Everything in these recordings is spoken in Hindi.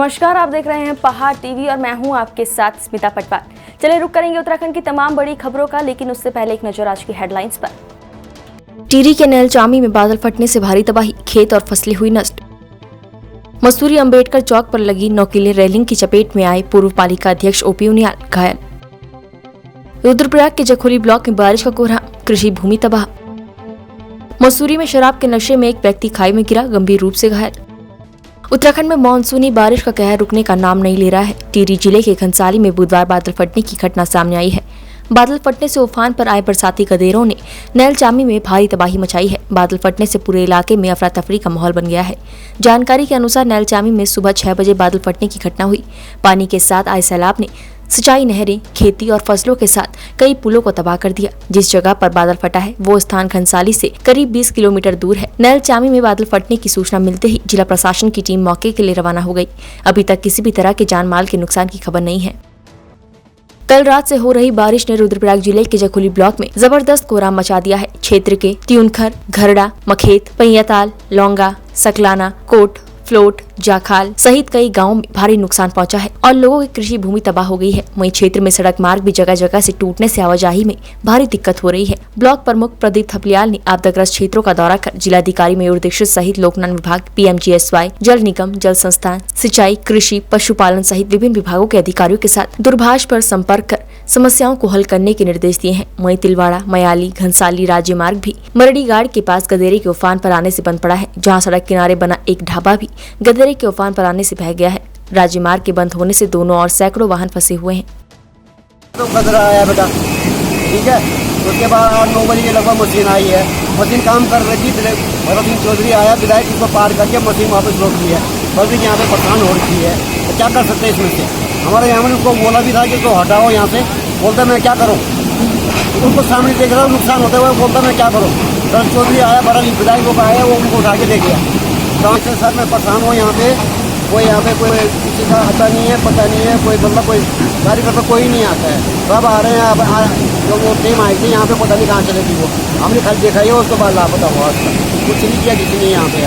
नमस्कार, आप देख रहे हैं पहाड़ टीवी और मैं हूं आपके साथ स्मिता पटवार। चलिए रुक करेंगे उत्तराखंड की तमाम बड़ी खबरों का, लेकिन उससे पहले एक नजर आज की हेडलाइंस पर। टिहरी के नैलचामी में बादल फटने से भारी तबाही, खेत और फसलें हुई नष्ट। मसूरी अंबेडकर चौक पर लगी नौकीले रेलिंग की चपेट में आए पूर्व पालिका अध्यक्ष ओपी उनियाल घायल। रुद्रप्रयाग के जखोली ब्लॉक में बारिश का कोहरा, कृषि भूमि तबाह। मसूरी में शराब के नशे में एक व्यक्ति खाई में गिरा, गंभीर रूप से घायल। उत्तराखंड में मानसूनी बारिश का कहर रुकने का नाम नहीं ले रहा है। टिहरी जिले के घनसाली में बुधवार बादल फटने की घटना सामने आई है। बादल फटने से उफान पर आए बरसाती गधेरों ने नैलचामी में भारी तबाही मचाई है। बादल फटने से पूरे इलाके में अफरा तफरी का माहौल बन गया है। जानकारी के अनुसार नैलचामी में सुबह 6 बजे बादल फटने की घटना हुई। पानी के साथ आए सैलाब ने सिंचाई, नहरें, खेती और फसलों के साथ कई पुलों को तबाह कर दिया। जिस जगह पर बादल फटा है वो स्थान घनसाली से करीब 20 किलोमीटर दूर है। नैलचामी में बादल फटने की सूचना मिलते ही जिला प्रशासन की टीम मौके के लिए रवाना हो गई। अभी तक किसी भी तरह के जान माल के नुकसान की खबर नहीं है। कल रात से हो रही बारिश ने रुद्रप्रयाग जिले के जखोली ब्लॉक में जबरदस्त कोहराम मचा दिया है। क्षेत्र के त्यूनखर, घरड़ा, मखेत, पैयाताल, लौंगा, सकलाना, कोट, फ्लोट, जाखाल सहित कई गांवों में भारी नुकसान पहुंचा है और लोगों की कृषि भूमि तबाह हो गई है। वहीं क्षेत्र में सड़क मार्ग भी जगह जगह से टूटने से आवाजाही में भारी दिक्कत हो रही है। ब्लॉक प्रमुख प्रदीप थपलियाल ने आपदाग्रस्त क्षेत्रों का दौरा कर जिलाधिकारी मयूर दीक्षित सहित लोक निर्माण विभाग, PMGSY, जल निगम, जल संस्थान, सिंचाई, कृषि, पशुपालन सहित विभिन्न विभागों के अधिकारियों के साथ दूरभाष पर संपर्क कर समस्याओं को हल करने के निर्देश दिए हैं। वहीं तिलवाड़ा, मयाली, घनसाली राज्य मार्ग भी मरड़ीगाड़ के पास गदेरे के उफान पर आने से बंद पड़ा है, जहाँ सड़क किनारे बना एक ढाबा भी गदेरे के उफान पर आने से बह गया है। राज्य मार्ग के बंद होने से दोनों और सैकड़ों वाहन फंसे हुए हैं। तो खतरा आया बेटा, ठीक है। उसके बाद 9 बजे के लगभग मशीन आई है। मशीन काम कर रही थी। भरत सिंह चौधरी आया, विधायक इसको पार करके मशीन वापस रोक दी है। पब्लिक यहाँ पे परेशान हो रही है, तो क्या कर सकते हैं इसमें से। हमारे यहाँ में उनको बोला भी था कि इसको हटाओ यहाँ से। बोलता मैं क्या करूँ, उनको सामने देख रहा हूँ नुकसान होता है। बोलता मैं क्या करूँ। भरत चौधरी आया, भरत विधायक लोग आया, वो उनको उठा के ले गया। गाँव से सर मैं परेशान हूँ यहाँ पे। कोई यहाँ पे कोई किसी का आता नहीं है, पता नहीं है, कोई मतलब कोई गाड़ी करता कोई नहीं आता है। सब आ रहे हैं। अब जो वो टीम आई थी यहाँ पे, पता नहीं कहाँ चले गई वो। हमने खाली देखा ही उसके बाद लापता हुआ, कुछ नहीं किया किसी ने यहाँ पे।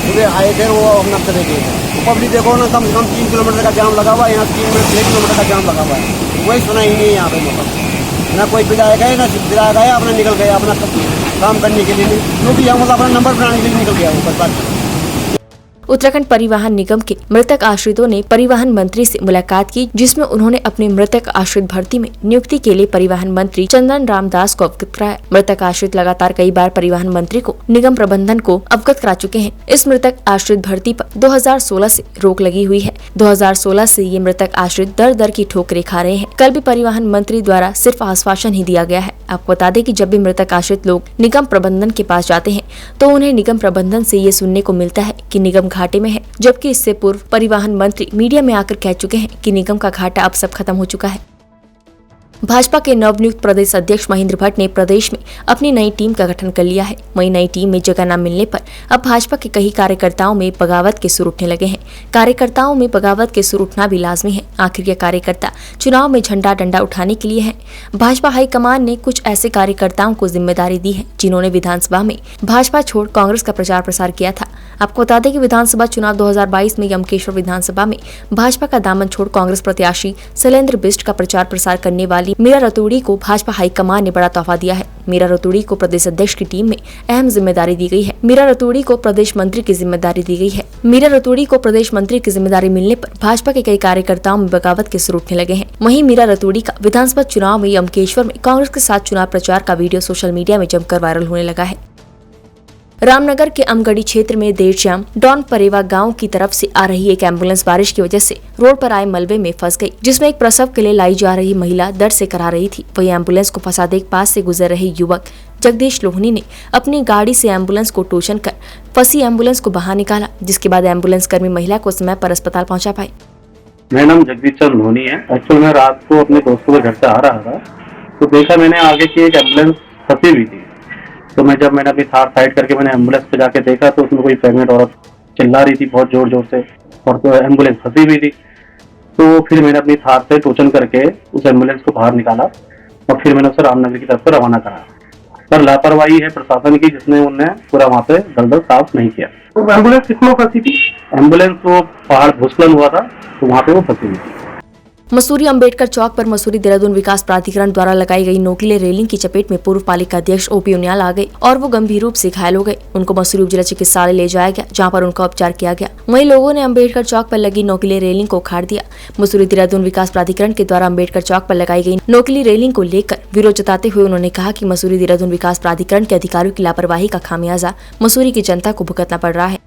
सुबह आए थे वो अपना चले गए। पब्लिक देखो ना, कम से कम 3 किलोमीटर का जाम लगा हुआ है। यहाँ 3 किलोमीटर का जाम लगा हुआ है। वही सुना ही नहीं यहाँ पे। मतलब ना कोई विधायक है, ना विधायक आया, अपना निकल गया अपना काम करने के लिए। जो भी हम अपना नंबर बनाने के लिए निकल गया ऊपर बात। उत्तराखंड परिवहन निगम के मृतक आश्रितों ने परिवहन मंत्री से मुलाकात की, जिसमें उन्होंने अपने मृतक आश्रित भर्ती में नियुक्ति के लिए परिवहन मंत्री चंदन रामदास को अवगत कराया। मृतक आश्रित लगातार कई बार परिवहन मंत्री को निगम प्रबंधन को अवगत करा चुके हैं। इस मृतक आश्रित भर्ती पर 2016 से रोक लगी हुई है। 2016 से ये मृतक आश्रित दर दर की ठोकरें खा रहे हैं। कल भी परिवहन मंत्री द्वारा सिर्फ आश्वासन ही दिया गया है। आपको बता दें कि जब भी मृतक आश्रित लोग निगम प्रबंधन के पास जाते हैं तो उन्हें निगम प्रबंधन से ये सुनने को मिलता है कि निगम घाटे में है, जबकि इससे पूर्व परिवहन मंत्री मीडिया में आकर कह चुके हैं कि निगम का घाटा अब सब खत्म हो चुका है। भाजपा के नवनियुक्त प्रदेश अध्यक्ष महेंद्र भट्ट ने प्रदेश में अपनी नई टीम का गठन कर लिया है। वहीं नई टीम में जगह न मिलने पर अब भाजपा के कई कार्यकर्ताओं में बगावत के सुर उठने लगे हैं। कार्यकर्ताओं में बगावत के सुर उठना भी लाजमी है। आखिर ये कार्यकर्ता चुनाव में झंडा डंडा उठाने के लिए है। भाजपा हाईकमान ने कुछ ऐसे कार्यकर्ताओं को जिम्मेदारी दी है जिन्होंने विधानसभा में भाजपा छोड़ कांग्रेस का प्रचार प्रसार किया था। आपको बता दें कि विधानसभा चुनाव 2022 में यमकेश्वर विधानसभा में भाजपा का दामन छोड़ कांग्रेस प्रत्याशी शैलेंद्र बिष्ट का प्रचार प्रसार करने वाली मीरा रतूड़ी को भाजपा हाईकमान ने बड़ा तोहफा दिया है। मीरा रतूड़ी को प्रदेश अध्यक्ष की टीम में अहम जिम्मेदारी दी गई है। मीरा रतूड़ी को प्रदेश मंत्री की जिम्मेदारी दी गई है। मीरा रतूड़ी को प्रदेश मंत्री की जिम्मेदारी मिलने पर भाजपा के कई कार्यकर्ताओं में बगावत के सुर उठने लगे हैं। वहीं मीरा रतूड़ी का विधानसभा चुनाव में यमकेश्वर में कांग्रेस के साथ चुनाव प्रचार का वीडियो सोशल मीडिया में जमकर वायरल होने लगा है। रामनगर के अमगढ़ी क्षेत्र में देर शाम डॉन परेवा गांव की तरफ से आ रही एक एम्बुलेंस बारिश की वजह से रोड पर आए मलबे में फंस गई, जिसमें एक प्रसव के लिए लाई जा रही महिला दर्द से करा रही थी। वही एम्बुलेंस को फंसा देख पास से गुजर रहे युवक जगदीश लोहनी ने अपनी गाड़ी से एम्बुलेंस को टोचन कर फंसी एम्बुलेंस को बाहर निकाला, जिसके बाद एम्बुलेंस कर्मी महिला को समय पर अस्पताल पहुँचा पाए। मेरा नाम जगदीश चंद्र लोहनी है। एक्चुअल में रात को अपने दोस्तों के घर से आ रहा था तो देखा मैंने आगे की एक एम्बुलेंस फंसी हुई थी। तो जब मैंने अपनी थार साइड करके मैंने एम्बुलेंस पे जाके देखा तो उसमें कोई प्रेग्नेंट औरत चिल्ला रही थी बहुत जोर जोर से, और तो एम्बुलेंस फंसी हुई थी। तो फिर मैंने अपनी थार से टोचन करके उस एम्बुलेंस को बाहर निकाला और फिर मैंने उसे रामनगर की तरफ से रवाना करा। पर लापरवाही है प्रशासन की, जिसने उन्हें पूरा वहाँ पे दलदल साफ नहीं किया। तो एम्बुलेंस किसमें फंसी थी? एम्बुलेंस वो पहाड़ भूस्खलन हुआ था तो वहाँ पे वो फंसी हुई थी। मसूरी अंबेडकर चौक पर मसूरी देहरादून विकास प्राधिकरण द्वारा लगाई गई नोकीले रेलिंग की चपेट में पूर्व पालिका अध्यक्ष ओपी उनियाल आ गए और वो गंभीर रूप से घायल हो गए। उनको मसूरी उपजिला चिकित्सालय ले जाया गया, जहां पर उनका उपचार किया गया। वहीं लोगों ने अंबेडकर चौक पर लगी नोकीले रेलिंग को उखाड़ दिया। मसूरी देहरादून विकास प्राधिकरण के द्वारा अंबेडकर चौक पर लगाई गई नोकीली रेलिंग को लेकर विरोध जताते हुए उन्होंने कहा कि मसूरी देहरादून विकास प्राधिकरण के अधिकारियों की लापरवाही का खामियाजा मसूरी की जनता को भुगतना पड़ रहा है।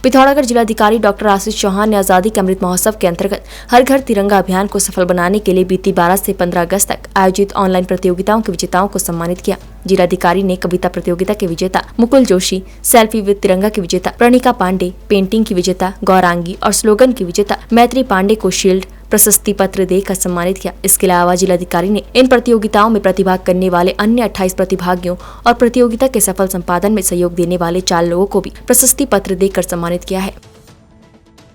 पिथौरागढ़ जिलाधिकारी डॉक्टर आशीष चौहान ने आजादी के अमृत महोत्सव के अंतर्गत हर घर तिरंगा अभियान को सफल बनाने के लिए बीती 12 से 15 अगस्त तक आयोजित ऑनलाइन प्रतियोगिताओं के विजेताओं को सम्मानित किया। जिलाधिकारी ने कविता प्रतियोगिता के विजेता मुकुल जोशी, सेल्फी विद तिरंगा की विजेता प्रणिका पांडे, पेंटिंग की विजेता गौरांगी और स्लोगन की विजेता मैत्री पांडे को शील्ड प्रशस्ति पत्र देकर सम्मानित किया। इसके अलावा जिलाधिकारी ने इन प्रतियोगिताओं में प्रतिभाग करने वाले अन्य 28 प्रतिभागियों और प्रतियोगिता के सफल संपादन में सहयोग देने वाले 4 लोगों को भी प्रशस्ति पत्र देकर सम्मानित किया है।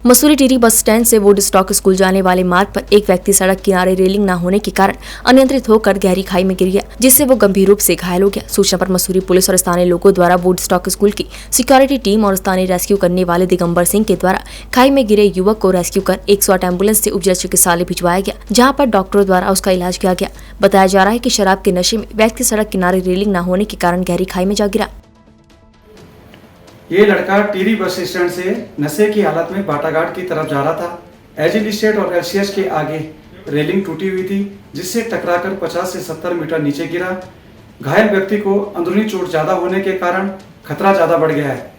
मसूरी टिहरी बस स्टैंड से वुडस्टॉक स्कूल जाने वाले मार्ग पर एक व्यक्ति सड़क किनारे रेलिंग न होने के कारण अनियंत्रित होकर गहरी खाई में गिर गया, जिससे वो गंभीर रूप से घायल हो गया। सूचना पर मसूरी पुलिस और स्थानीय लोगों द्वारा वुडस्टॉक स्कूल की सिक्योरिटी टीम और स्थानीय रेस्क्यू करने वाले दिगंबर सिंह के द्वारा खाई में गिरे युवक को रेस्क्यू कर 108 एम्बुलेंस से उपजिला चिकित्सालय भिजवाया गया, जहाँ पर डॉक्टरों द्वारा उसका इलाज किया गया। बताया जा रहा है कि शराब के नशे में व्यक्ति सड़क किनारे रेलिंग न होने के कारण गहरी खाई में जा गिरा। ये लड़का टिहरी बस स्टैंड से नशे की हालत में बाटाघाट की तरफ जा रहा था। एजिल स्टेट और एलसीएस के आगे रेलिंग टूटी हुई थी, जिससे टकराकर 50 से 70 मीटर नीचे गिरा। घायल व्यक्ति को अंदरूनी चोट ज़्यादा होने के कारण खतरा ज़्यादा बढ़ गया है।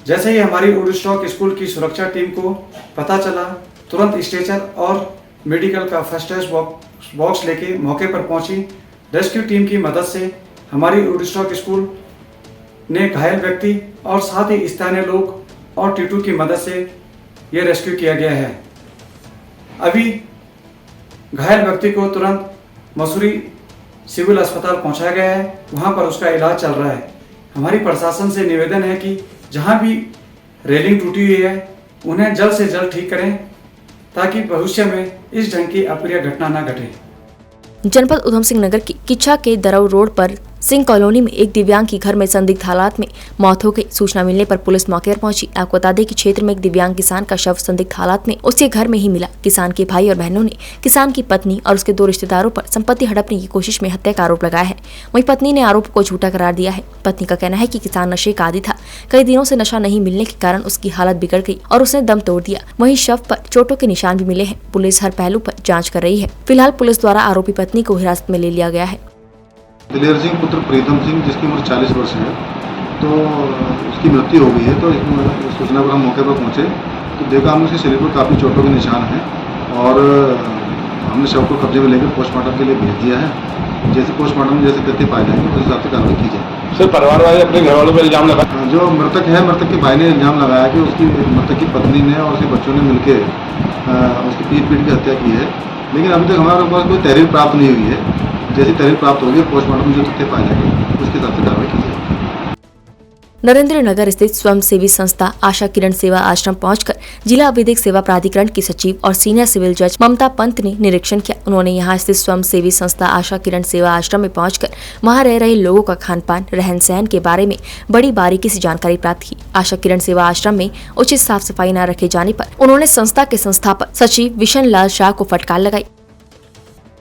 जैसे ही हमारी वुडस्टॉक स्कूल की सुरक्षा टीम को पता चला, तुरंत स्ट्रेचर और मेडिकल का फर्स्ट एड बॉक्स लेके मौके पर पहुंची। रेस्क्यू टीम की मदद से हमारी वुडस्टॉक स्कूल ने घायल व्यक्ति और साथ ही स्थानीय लोग और टीटू की मदद से ये रेस्क्यू किया गया है। अभी घायल व्यक्ति को तुरंत मसूरी सिविल अस्पताल पहुंचाया गया है, वहां पर उसका इलाज चल रहा है। हमारी प्रशासन से निवेदन है कि जहां भी रेलिंग टूटी हुई है उन्हें जल्द से जल्द ठीक करें, ताकि भविष्य में इस ढंग की अप्रिय घटना न घटे। जनपद उधम सिंह नगर की किच्छा के दरऊ रोड पर सिंह कॉलोनी में एक दिव्यांग की घर में संदिग्ध हालात में मौत हो गई। सूचना मिलने पर पुलिस मौके पर पहुंची। आपको बता दें कि क्षेत्र में एक दिव्यांग किसान का शव संदिग्ध हालात में उसके घर में ही मिला। किसान के भाई और बहनों ने किसान की पत्नी और उसके 2 रिश्तेदारों पर संपत्ति हड़पने की कोशिश में हत्या का आरोप लगाया है। वहीं पत्नी ने आरोप को झूठा करार दिया है। पत्नी का कहना है कि किसान नशे का आदी था, कई दिनों से नशा नहीं मिलने के कारण उसकी हालत बिगड़ गई और उसने दम तोड़ दिया। वहीं शव पर चोटों के निशान भी मिले हैं। पुलिस हर पहलू पर जाँच कर रही है। फिलहाल पुलिस द्वारा आरोपी पत्नी को हिरासत में ले लिया गया है। दिलेर सिंह पुत्र प्रीतम सिंह, जिसकी उम्र 40 वर्ष है, तो उसकी मृत्यु हो गई है। तो सूचना पर हम मौके पर पहुंचे तो देखा हमने उसके शरीर पर काफ़ी चोटों के निशान हैं और हमने शव को कब्जे में लेकर पोस्टमार्टम के लिए भेज दिया है। जैसे पोस्टमार्टम में जैसे तथ्य पाए जाएंगे उस हिसाब से कार्रवाई की जाए। सर, परिवार वाले अपने घर वालों पर इल्जाम लगा, जो मृतक है, मृतक के भाई ने इल्जाम लगाया कि उसकी मृतक की पत्नी ने और उसके बच्चों ने मिलकर उसकी पीट की हत्या की है, लेकिन अभी तक हमारे पास कोई तहरीर प्राप्त नहीं हुई है। जैसी तहरीर प्राप्त होगी पोस्टमार्टम में जो तथ्य पाए जाएंगे उसके हिसाब से कार्रवाई की जाएगी। नरेंद्र नगर स्थित स्वयंसेवी संस्था आशा किरण सेवा आश्रम पहुंचकर जिला विधिक सेवा प्राधिकरण की सचिव और सीनियर सिविल जज ममता पंत ने निरीक्षण किया। उन्होंने यहां स्थित स्वयंसेवी संस्था आशा किरण सेवा आश्रम में पहुंचकर वहां रह रहे लोगों का खान पान, रहन सहन के बारे में बड़ी बारीकी से जानकारी प्राप्त की। आशा किरण सेवा आश्रम में उचित साफ सफाई न रखे जाने पर उन्होंने संस्था के संस्थापक सचिव विशन लाल शाह को फटकार लगाई।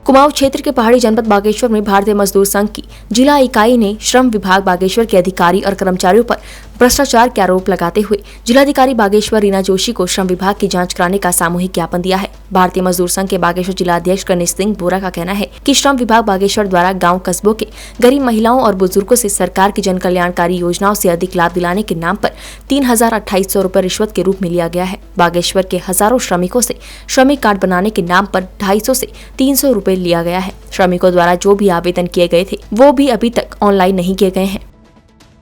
कुमाऊं क्षेत्र के पहाड़ी जनपद बागेश्वर में भारतीय मजदूर संघ की जिला इकाई ने श्रम विभाग बागेश्वर के अधिकारी और कर्मचारियों पर भ्रष्टाचार के आरोप लगाते हुए जिलाधिकारी बागेश्वर रीना जोशी को श्रम विभाग की जांच कराने का सामूहिक ज्ञापन दिया है। भारतीय मजदूर संघ के बागेश्वर जिला अध्यक्ष गणेश सिंह बोरा का कहना है कि श्रम विभाग बागेश्वर द्वारा गाँव कस्बों के गरीब महिलाओं और बुजुर्गों से सरकार की जन कल्याणकारी योजनाओं से अधिक लाभ दिलाने के नाम पर 3,2800 रुपए रिश्वत के रूप में लिया गया है। बागेश्वर के हजारों श्रमिकों से श्रमिक कार्ड बनाने के नाम पर 250 से 300 रुपए लिया गया है। श्रमिकों द्वारा जो भी आवेदन किए गए थे वो भी अभी तक ऑनलाइन नहीं किए गए हैं।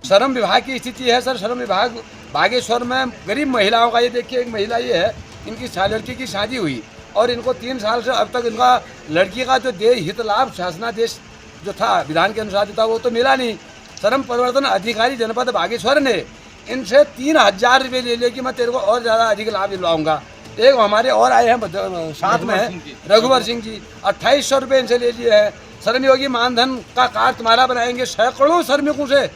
श्रम विभाग की स्थिति है सर, श्रम विभाग बागेश्वर में गरीब महिलाओं का, ये देखिए एक महिला ये है, इनकी लड़की की शादी हुई और इनको 3 साल से अब तक इनका लड़की का जो देश हित लाभ शासनादेश जो था विधान के अनुसार था वो तो मिला नहीं। श्रम परिवर्तन अधिकारी जनपद बागेश्वर ने इनसे 3,000 रुपये ले लिया कि मैं तेरे को और ज़्यादा अधिक लाभ दिलवाऊंगा। एक हमारे और आए हैं साथ में रघुवर सिंह जी, 2,800 रुपये इनसे ले लिए हैं। श्रम योगी मानधन का कार्ड तुम्हारा बनाएंगे, सैकड़ों श्रमिकों से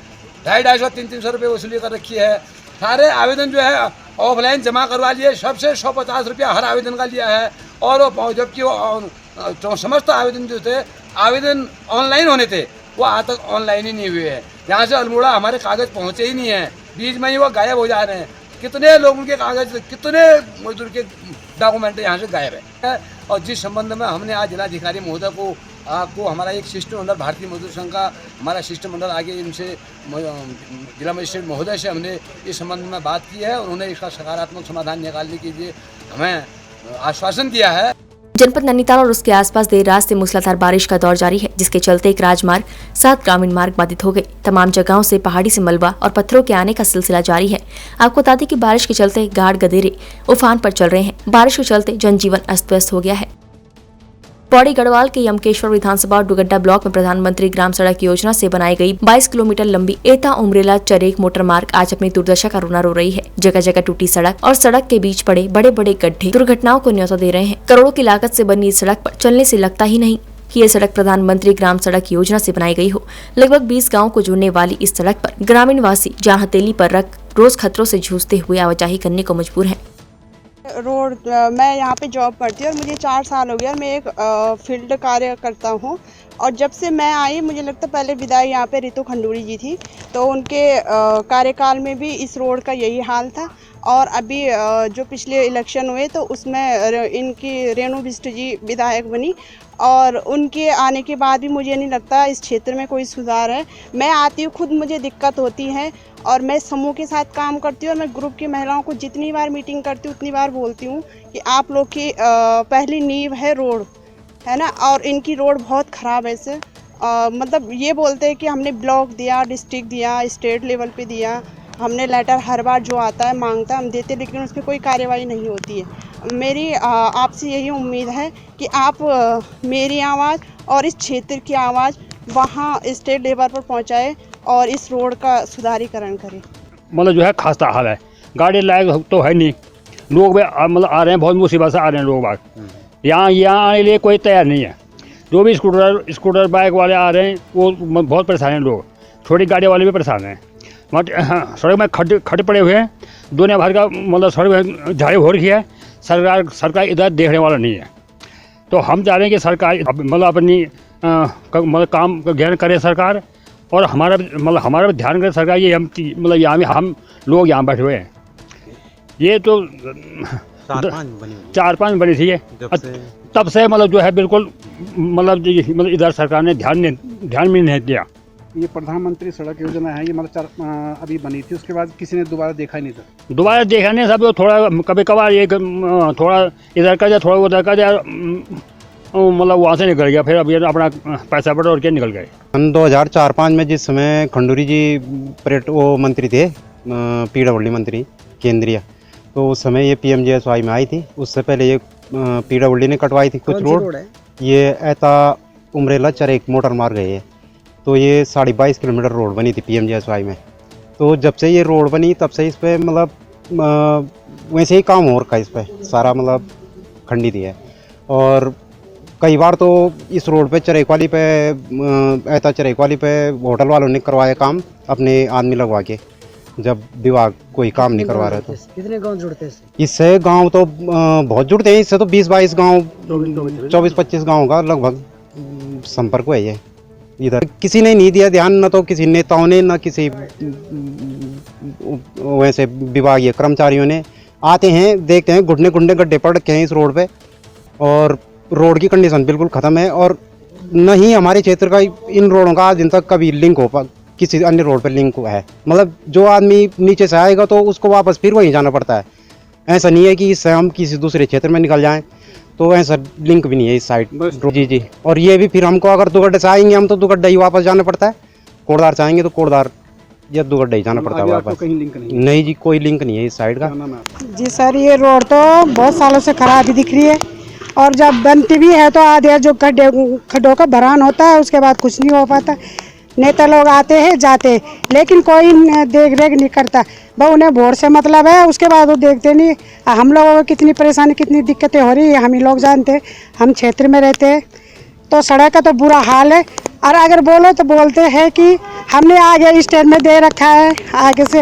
250-300 रुपये वसूली कर रखी है। सारे आवेदन जो है ऑफलाइन जमा करवा लिए, सबसे 150 रुपया हर आवेदन का लिया है। और वो जबकि वो समस्त आवेदन जो थे आवेदन ऑनलाइन होने थे, वो आज तक ऑनलाइन ही नहीं हुए हैं। यहाँ से अल्मोड़ा हमारे कागज़ पहुँचे ही नहीं हैं, बीच में ही वो गायब हो जा रहे हैं। कितने लोगों के कागज़, कितने मजदूर के डॉक्यूमेंट यहाँ से गायब है। और जिस संबंध में हमने आज जिलाधिकारी महोदय को आपको हमारा एक शिष्टमंडल भारतीय मजदूर संघ का हमारा शिष्टमंडल आगे इनसे जिला मजिस्ट्रेट महोदय से हमने इस संबंध में बात की है। उन्होंने इसका सकारात्मक समाधान निकालने के लिए हमें आश्वासन दिया है। जनपद नैनीताल और उसके आसपास देर रात से मूसलाधार बारिश का दौर जारी है, जिसके चलते एक राजमार्ग 7 ग्रामीण मार्ग बाधित हो गए। तमाम जगहों से पहाड़ी से मलबा और पत्थरों के आने का सिलसिला जारी है। आपको बता दें कि बारिश के चलते गाड़ गदेरे उफान पर चल रहे हैं। बारिश के चलते जनजीवन अस्त व्यस्त हो गया है। पौड़ी गढ़वाल के यमकेश्वर विधानसभा और डुगड्डा ब्लॉक में प्रधानमंत्री ग्राम सड़क योजना से बनाई गई 22 किलोमीटर लंबी एता उमरेला चरेक मोटर मार्ग आज अपनी दुर्दशा का रोना रो रही है। जगह जगह टूटी सड़क और सड़क के बीच पड़े बड़े बड़े गड्ढे दुर्घटनाओं को न्योता दे रहे हैं। करोड़ों की लागत से बनी इस सड़क पर चलने से लगता ही नहीं कि ये सड़क प्रधानमंत्री ग्राम सड़क योजना से बनाई गई हो। लगभग 20 गाँव को जोड़ने वाली इस सड़क पर ग्रामीण वासी जान हथेली पर रख रोज खतरों से जूझते हुए आवाजाही करने को मजबूर है। रोड मैं यहाँ पे जॉब करती हूँ और मुझे 4 साल हो गया और मैं एक फील्ड कार्य करता हूँ। और जब से मैं आई, मुझे लगता है पहले विधायक यहाँ पे रितु खंडूरी जी थी, तो उनके कार्यकाल में भी इस रोड का यही हाल था। और अभी जो पिछले इलेक्शन हुए तो उसमें इनकी रेणु बिष्ट जी विधायक बनी और उनके आने के बाद भी मुझे नहीं लगता इस क्षेत्र में कोई सुधार है। मैं आती हूँ, खुद मुझे दिक्कत होती है और मैं समूह के साथ काम करती हूँ और मैं ग्रुप की महिलाओं को जितनी बार मीटिंग करती हूँ उतनी बार बोलती हूँ कि आप लोग की पहली नींव है रोड, है ना। और इनकी रोड बहुत ख़राब है। ऐसे मतलब ये बोलते हैं कि हमने ब्लॉक दिया, डिस्ट्रिक्ट दिया, स्टेट लेवल पे दिया, हमने लेटर हर बार जो आता है मांगता है हम देते, लेकिन उस पर कोई कार्रवाई नहीं होती है। मेरी आपसे यही उम्मीद है कि आप मेरी आवाज़ और इस क्षेत्र की आवाज़ वहाँ स्टेट लेवल पर पहुँचाए और इस रोड का सुधारीकरण करें। मतलब जो है खासा हाल है, गाड़ी लायक तो है नहीं, लोग मतलब आ रहे हैं, बहुत मुसीबत से आ रहे हैं लोग बाग। यहाँ आने के लिए कोई तैयार नहीं है। जो भी स्कूटर बाइक वाले आ रहे हैं वो बहुत परेशान हैं लोग, छोटी गाड़ी वाले भी परेशान हैं। सड़क में खड्डे पड़े हुए हैं, दुनिया भर का मतलब सड़क में झाड़ी हो रखी है। सरकार इधर देखने वाला नहीं है। तो हम चाह रहे हैं कि सरकार मतलब अपनी मतलब काम ज्ञान करे सरकार, और हमारा भी ध्यान करे सरकार। ये मतलब यहाँ हम लोग यहाँ बैठे हुए हैं, ये तो 4-5 बनी थी ये, तब से मतलब जो है बिल्कुल मतलब इधर सरकार ने ध्यान में नहीं दिया। ये प्रधानमंत्री सड़क योजना है, ये मतलब अभी बनी थी, उसके बाद किसी ने दोबारा देखा ही नहीं था। दोबारा देखा नहीं, सब थोड़ा कभी कभार ये थोड़ा इधर का जाए, थोड़ा उधर का जाए, मतलब वहाँ से निकल गया। फिर अभी अपना पैसा बढ़ा और क्या निकल गए। 2004-5 में जिस समय खंडूरी जी वो मंत्री थे, PWD मंत्री केंद्रीय, तो उस समय ये PMGSY में आई थी। उससे पहले ये PWD ने कटवाई थी कुछ रोड। ये एता उमरेला चरेक मोटर मार्ग है ये, तो ये 22.5 किलोमीटर रोड बनी थी PMGSY में। तो जब से ये रोड बनी तब से इस पर मतलब वैसे ही काम हो रखा है, इस पर सारा मतलब खंडित है। और कई बार तो इस रोड पे चरेक वाली पे एता चरेक वाली पे होटल वालों ने करवाया काम अपने आदमी लगवा के, जब विभाग कोई काम नहीं करवा रहा। तो कितने गांव जुड़ते हैं इससे? गांव तो बहुत जुड़ते हैं इससे, तो 20-22 गांव, 24-25 गांव का लगभग संपर्क हुआ है ये। इधर किसी ने नहीं दिया ध्यान, न तो किसी नेताओं ने, न किसी वैसे विभागीय कर्मचारियों ने। आते हैं, देखते हैं घुटने गड्ढे पड़ रखे हैं इस रोड पे, और रोड की कंडीशन बिल्कुल ख़त्म है। और न ही हमारे क्षेत्र का इन रोडों का आज दिन तक कभी लिंक हो किसी अन्य रोड पर लिंक है। मतलब जो आदमी नीचे से आएगा तो उसको वापस फिर वहीं जाना पड़ता है। ऐसा नहीं है कि इससे हम किसी दूसरे क्षेत्र में निकल जाएं, तो ऐसा लिंक भी नहीं है इस साइड। जी। और ये भी फिर हमको अगर दुगड्डे से आएंगे हम तो दुगड्डा ही वापस जाना पड़ता है, कोटदार से आएंगे तो कोटदार या दुगड्डा ही जाना पड़ता है वापस। कहीं लिंक नहीं जी, कोई लिंक नहीं है इस साइड का। जी सर, ये रोड तो बहुत सालों से खराब ही दिख रही है, और जब बनती भी है तो आधे जो खड्डों का भरान होता है उसके बाद कुछ नहीं हो पाता। नेता लोग आते हैं जाते हैं, लेकिन कोई देख रेख नहीं करता। भाई उन्हें वोट से मतलब है, उसके बाद वो देखते नहीं। हम लोगों को कितनी परेशानी, कितनी दिक्कतें हो रही है हम ही लोग जानते हैं, हम क्षेत्र में रहते हैं। तो सड़क का तो बुरा हाल है। और अगर बोलो तो बोलते हैं कि हमने आगे स्टेट में दे रखा है, आगे से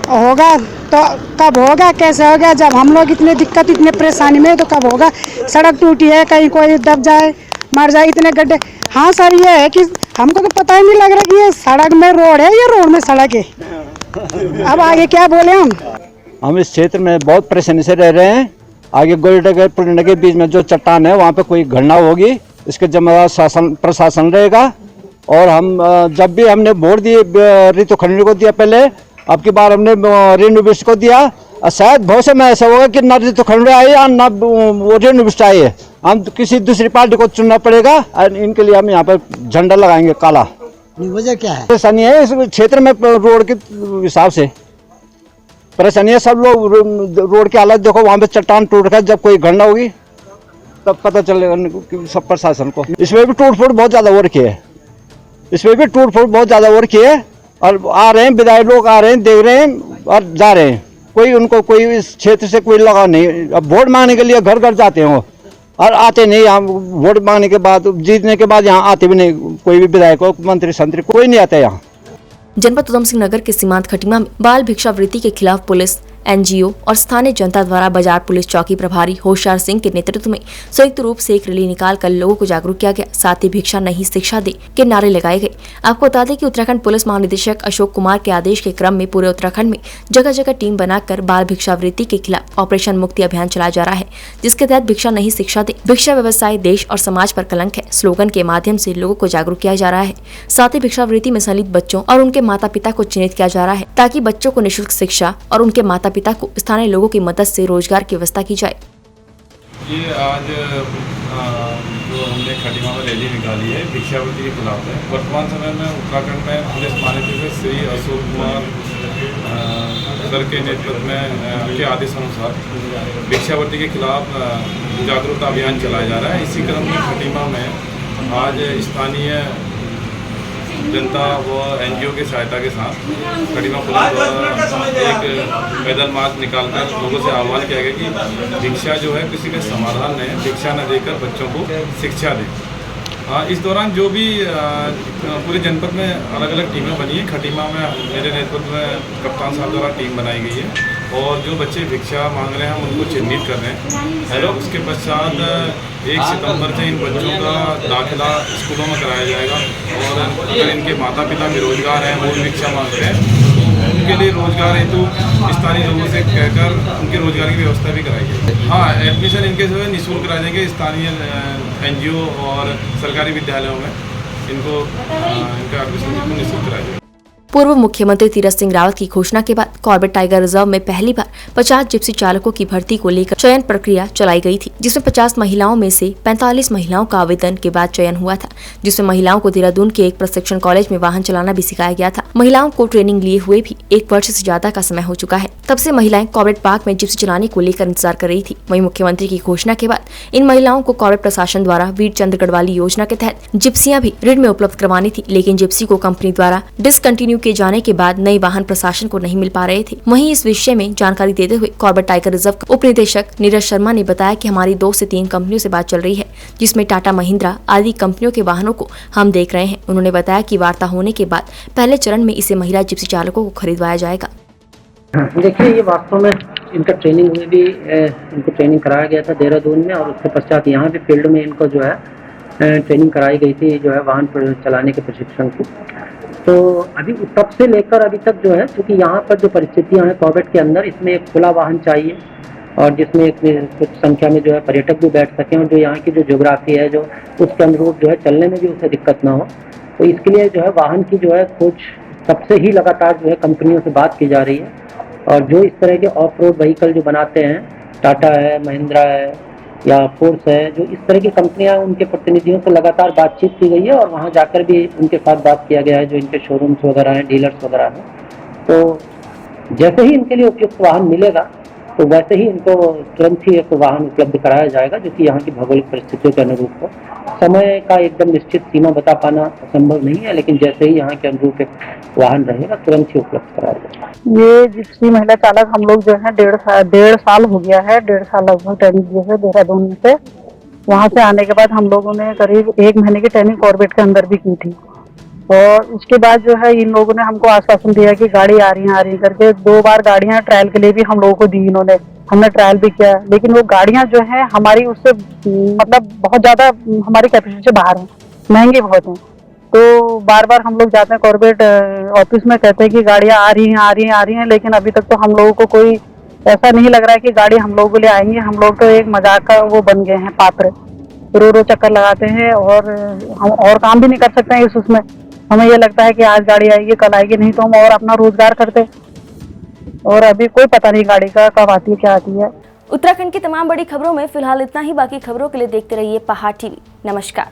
होगा तो कब होगा, कैसे होगा, जब हम लोग इतने दिक्कत इतने परेशानी में तो कब होगा। सड़क टूटी है, कहीं कोई दब जाए मर जाए, इतने गड्ढे। हाँ सर, ये है कि हमको तो पता ही नहीं लग रहा कि ये सड़क में रोड है, ये रोड में सड़क है। अब आगे क्या बोले हम इस क्षेत्र में बहुत परेशानी से रह रहे हैं। आगे गोलडगर पुलिंड के बीच में जो चट्टान है वहाँ पे कोई घटना होगी, इसके जिम्मेदार शासन प्रशासन रहेगा। और हम जब भी हमने वोट दिए रितु खंडूरी को दिया पहले, अब की बार हमने रेणु बिष्ट को दिया। और शायद भविष्य में ऐसा होगा कि न रितु खंडूरी आई और न वो रेणु बिष्ट आई है, हम किसी दूसरी पार्टी को चुनना पड़ेगा। और इनके लिए हम यहाँ पर झंडा लगाएंगे काला। वजह क्या है? परेशानी है इस क्षेत्र में, रोड के हिसाब से परेशानी है। सब लोग रोड की हालत देखो, वहाँ पे चट्टान टूट रहा है, जब कोई घटना होगी तब पता चलेगा सब प्रशासन को। इसमें भी टूट फूट बहुत ज़्यादा हो रखी है, इसमें भी टूट फूट बहुत ज़्यादा हो रखी है। और आ रहे हैं विधायक लोग, आ रहे हैं, देख रहे हैं और जा रहे हैं, कोई उनको कोई इस क्षेत्र से कोई लगा नहीं। अब वोट मांगने के लिए घर घर जाते हैं और आते नहीं। यहाँ वोट मांगने के बाद, जीतने के बाद यहाँ आते भी नहीं, कोई भी विधायक हो, मंत्री संतरी कोई नहीं आता यहाँ। जनपद उधम सिंह नगर के सीमांत खटीमा में बाल भिक्षावृत्ति के खिलाफ पुलिस, एनजीओ और स्थानीय जनता द्वारा बाजार पुलिस चौकी प्रभारी होशियार सिंह के नेतृत्व में संयुक्त रूप से एक रैली निकालकर लोगों को जागरूक किया गया। साथ ही भिक्षा नहीं शिक्षा दे के नारे लगाए गए। आपको बता दें कि उत्तराखंड पुलिस महानिदेशक अशोक कुमार के आदेश के क्रम में पूरे उत्तराखंड में जगह जगह टीम बनाकर बाल भिक्षावृत्ति के खिलाफ ऑपरेशन मुक्ति अभियान चलाया जा रहा है, जिसके तहत भिक्षा नहीं शिक्षा दे, भिक्षा व्यवसाय देश और समाज पर कलंक है स्लोगन के माध्यम से लोगों को जागरूक किया जा रहा है। साथ ही भिक्षावृत्ति में संलिप्त बच्चों और उनके माता पिता को चिन्हित किया जा रहा है, ताकि बच्चों को निःशुल्क शिक्षा और उनके माता पिता को स्थानीय लोगों की मदद से रोजगार की व्यवस्था की जाए। ये आज जो हमने खटीमा में रैली निकाली है भिक्षावृत्ति के खिलाफ है। वर्तमान समय में उत्तराखंड में पुलिस महानिदेशक श्री अशोक कुमार सर के नेतृत्व में के आदेश अनुसार भिक्षावृत्ति के खिलाफ जागरूकता अभियान चलाया जा रहा है। इसी क्रम में खटीमा में आज स्थानीय जनता व एनजीओ की सहायता के साथ खटीमा पुलिस द्वारा एक पैदल मार्च निकालकर लोगों से आह्वान किया गया कि भिक्षा जो है किसी का समाधान नहीं है, भिक्षा न देकर बच्चों को शिक्षा दें। इस दौरान जो भी पूरे जनपद में अलग अलग टीमें बनी हैं, खटीमा में मेरे नेतृत्व में कप्तान साहब द्वारा टीम बनाई गई है और जो बच्चे भिक्षा मांग रहे हैं हम उनको चिन्हित कर रहे हैं। और उसके पश्चात 1 सितंबर से इन बच्चों का दाखिला स्कूलों में कराया जाएगा। और अगर इनके माता पिता बेरोजगार हैं, वो भी भिक्षा मांग रहे हैं, उनके लिए रोजगार हेतु स्थानीय लोगों से कहकर उनके रोजगार की व्यवस्था भी कराई जाएगी। हाँ, एडमिशन इनके जो है निःशुल्क करा देंगे। स्थानीय एनजीओ और सरकारी विद्यालयों में इनको इनका एडमिशन निःशुल्क कराया जाएगा। पूर्व मुख्यमंत्री तीरथ सिंह रावत की घोषणा के बाद कॉर्बेट टाइगर रिजर्व में पहली बार 50 जिप्सी चालकों की भर्ती को लेकर चयन प्रक्रिया चलाई गई थी, जिसमें 50 महिलाओं में से 45 महिलाओं का आवेदन के बाद चयन हुआ था, जिसमें महिलाओं को देहरादून के एक प्रशिक्षण कॉलेज में वाहन चलाना भी सिखाया गया था। महिलाओं को ट्रेनिंग लिए हुए भी 1 वर्ष से ज्यादा का समय हो चुका है। तब से महिलाएं कॉर्बेट पार्क में जिप्सी चलाने को लेकर इंतजार कर रही थी। वहीं मुख्यमंत्री की घोषणा के बाद इन महिलाओं को कॉर्बेट प्रशासन द्वारा वीर चंद्र गढ़वाली योजना के तहत जिप्सियां भी ऋण में उपलब्ध करवानी थी, लेकिन जिप्सी को कंपनी द्वारा डिसकंटिन्यू किए जाने के बाद नए वाहन प्रशासन को नहीं मिल पा रहे थे। वहीं इस विषय में जानकारी देते हुए कॉर्बेट टाइगर रिजर्व उप निदेशक नीरज शर्मा ने बताया कि हमारी 2 से 3 कंपनियों से बात चल रही है, जिसमें टाटा महिंद्रा आदि कंपनियों के वाहनों को हम देख रहे हैं। उन्होंने बताया कि वार्ता होने के बाद पहले चरण में इसे महिला जिप्सी चालकों को खरीदवाया जाएगा। देखिए, ये वास्तव में इनका ट्रेनिंग में भी इनको ट्रेनिंग कराया गया था देहरादून में, और उसके पश्चात यहाँ भी फील्ड में इनको जो है ट्रेनिंग कराई गई थी, जो है वाहन चलाने के प्रशिक्षण की। तो अभी तब से लेकर अभी तक जो है, क्योंकि यहाँ पर जो परिस्थितियाँ हैं कॉर्बेट के अंदर, इसमें एक खुला वाहन चाहिए और जिसमें कुछ संख्या में जो है पर्यटक भी बैठ सकें, और जो यहाँ की जो ज्योग्राफी है जो उसके अनुरूप जो है चलने में भी उसे दिक्कत ना हो। तो इसके लिए जो है वाहन की जो है खोज तब से ही लगातार जो है कंपनियों से बात की जा रही है। और जो इस तरह के ऑफ रोड व्हीकल जो बनाते हैं, टाटा है, महिंद्रा है या फोर्स है, जो इस तरह की कंपनियां, उनके प्रतिनिधियों से लगातार बातचीत की गई है और वहां जाकर भी उनके साथ बात किया गया है, जो इनके शोरूम्स वगैरह हैं, डीलर्स वगैरह हैं। तो जैसे ही इनके लिए उपयुक्त वाहन मिलेगा तो वैसे ही इनको तुरंत ही एक वाहन उपलब्ध कराया जाएगा, जो कि यहाँ की भौगोलिक परिस्थितियों के अनुरूप हो। समय का एकदम निश्चित सीमा बता पाना संभव नहीं है, लेकिन जैसे ही यहाँ के अनुरूप एक वाहन रहेगा तुरंत ही उपलब्ध कराया जाएगा। ये जिप्सी महिला चालक हम लोग जो है 1.5 साल हो गया है, 1.5 साल लगभग ट्रेनिंग दिए है देहरादून से। वहाँ से आने के बाद हम लोगों ने करीब 1 महीने की ट्रेनिंग कॉर्बेट के अंदर भी की थी। और उसके बाद जो है इन लोगों ने हमको आश्वासन दिया कि गाड़ी आ रही है करके। 2 बार गाड़ियाँ ट्रायल के लिए भी हम लोगों को दी इन्होंने, हमने ट्रायल भी किया, लेकिन वो गाड़ियाँ जो है हमारी उससे मतलब बहुत ज़्यादा हमारी कैपेसिटी से बाहर हैं, महंगी बहुत हैं। तो बार बार हम लोग जाते हैं कॉर्बेट ऑफिस में, कहते हैं कि गाड़ियाँ आ रही हैं, लेकिन अभी तक तो हम लोगों को कोई ऐसा नहीं लग रहा है कि गाड़ी हम लोगों के लिए आएंगी। हम लोग तो एक मजाक का वो बन गए हैं पात्र, रो चक्कर लगाते हैं और हम और काम भी नहीं कर सकते हैं उसमें। हमें ये लगता है कि आज गाड़ी आएगी कल आएगी, नहीं तो हम और अपना रोजगार करते, और अभी कोई पता नहीं गाड़ी का कब आती है क्या आती है। उत्तराखंड की तमाम बड़ी खबरों में फिलहाल इतना ही। बाकी खबरों के लिए देखते रहिए पहाड़ टीवी। नमस्कार।